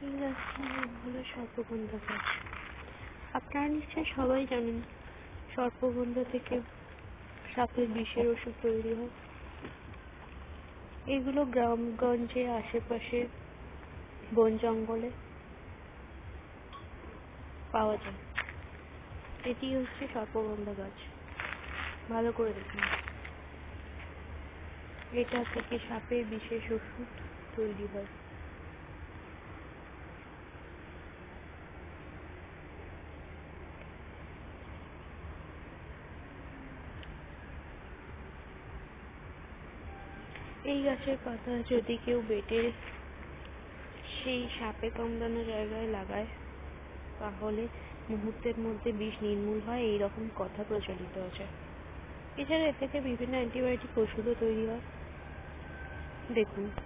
এই গাছটির নাম হলো সর্পগন্ধা গাছ। আপনারা নিশ্চয়ই সবাই জানেন সর্পগন্ধা থেকে সাপের বিষের ওষুধ তৈরি হয়। এগুলো গ্রামগঞ্জে আশেপাশে বন জঙ্গলে পাওয়া যায়। এটি হচ্ছে সর্পগন্ধা গাছ, ভালো করে দেখুন। এটা থেকে সাপের বিশেষ ওষুধ তৈরি হয়। এই গাছের পাতা যদি কেউ বেটে সেই সাপে কামড়ানো জায়গায় লাগায় তাহলে মুহূর্তের মধ্যে বিষ নির্মূল হয়, এইরকম কথা প্রচলিত আছে। এছাড়া এ থেকে বিভিন্ন অ্যান্টিবায়োটিক ওষুধও তৈরি হয়। দেখুন।